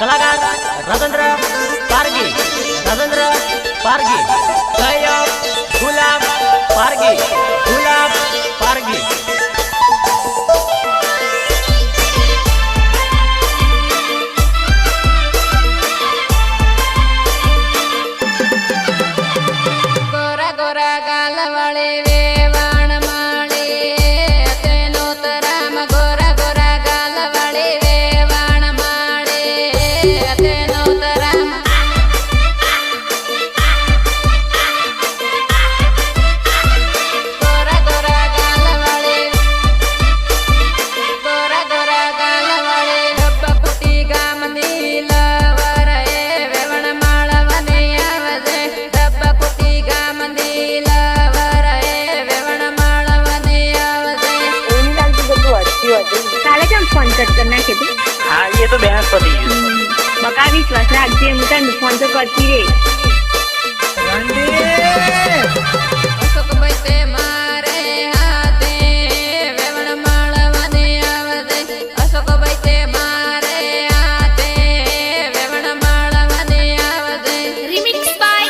कलाकार राजेंद्र पारगी, राजेंद्र पारगी, सहयोग गुलाब पारगी, गुलाब पारगी। गोरा गोरा गाल वाले वेवाण माळे तेनो तराम गोरा गोरा गाल वाले वेवाण माळे तेनो तराम गोरा गोरा गाल वाले हब्बा कुटी गाम नीलवर वेवण माळवने आवजे हब्बा कुटी गाम नीलवर वेवण माळवने आवजे। काले केम फोन कट करना के तू? हाँ ये तो बहस पड़ी है। बका विश्वास राखजे હું તને ફોન તો કરતી રે। अशोक बैते मारे हाथे वेवण माळवने आवजे अशोक बैते मारे हाथे वेवण माळवने आवजे। रिमिक्स बाय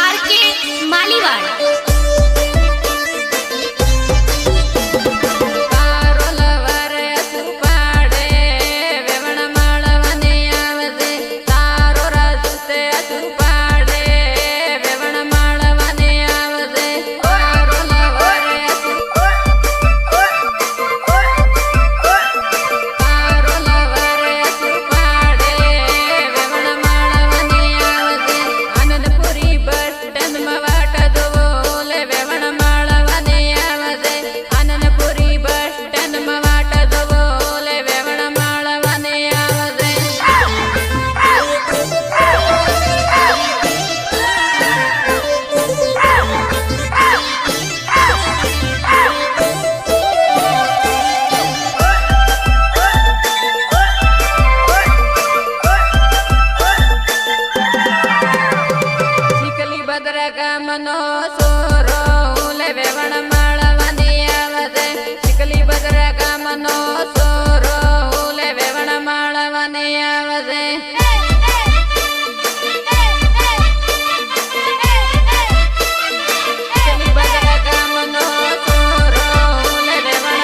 आरके मालीवाड़ तारोलवर असुपाडे वेवण माळवने आवजे तारो राजुते असुपाडे वेवण माळवने आवजे। तारोलवर असुपाडे वेवण माळवने आवजे। आनंदपुरी बस स्टँड मा वाट जोले वेवण माळवने आवजे आनंदपुरी बस स्टँड मा वाट जोले वेवण माळवने आवजे। चिखली भद्रका मनो सोरो ले वेवण माळवने आवजे चिखली भद्रका मनो सोरो ले वेवण माळवने आवजे। चिखली भद्रका मनो सोरो ले वेवण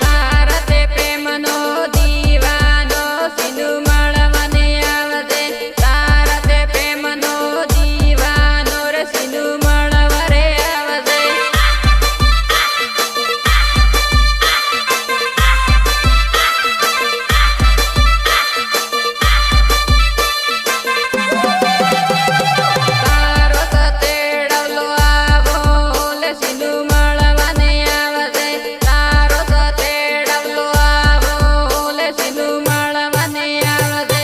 तारते प्रेमनो दीवानो सिंधु माळवने आवजे तारते प्रेमनो दीवानो रे सिंधु माळवरे आवजे। तारो सतेडवलो आवो ले सिंधु माळवने आवजे तारो सतेडवलो आवो ले सिंधु माळवने आवजे।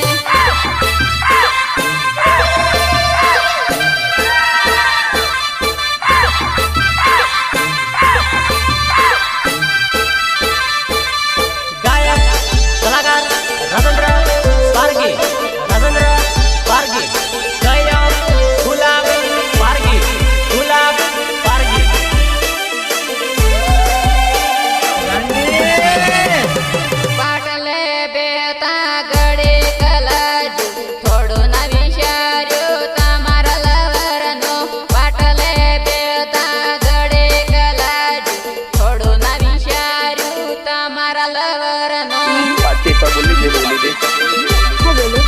गायक कलाकार राजेंद्र पारगी, राजेंद्र पारगी, सहयोग गुलाब पारगी, गुलाब पारगी। पाटले बेता गडे कलाजू थोडो ना विचार्यो तमारा लवरनो पाटले बेता गडे कलाजू थोडो ना विचार्यो तमारा लवरनो। बातें तो बोली दे હા બોલો।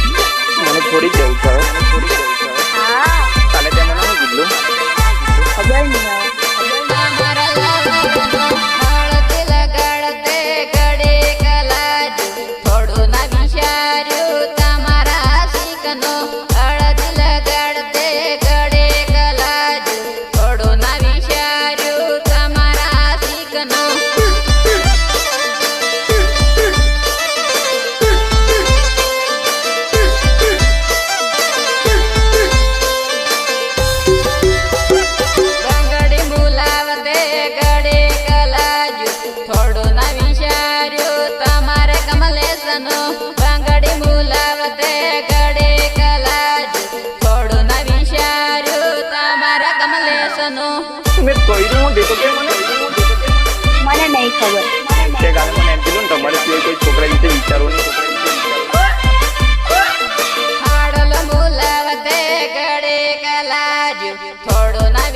મને થોડી જવું છે હા કાલે તે મને શું કીધું ખબર નહીં આવે। तमारा लवरनो हळदी लगाडते गडे कलाजू थोडो ना विचार्यो तमारा शिकनो हळदी लगाडते गडे कलाजू थोडो ना विचार्यो तमारा शिकनो। બંગડી બોલાવતે ગડે કલાજુ થોડો ના વિચાર્યો તમારે કમલેશનો બંગડી બોલાવતે ગડે કલાજુ થોડો ના વિચાર્યો તમારે કમલેશનો। મેં કહ્યું હું દેતો કે મને મને નહીં ખબર. તે કાલે મને એમ કીધું ને તમારે સિવાય કોઈ છોકરા વિશે વિચારો નહીં. હાડલ મુલાવતે ગળે કલાજુ થોડો ના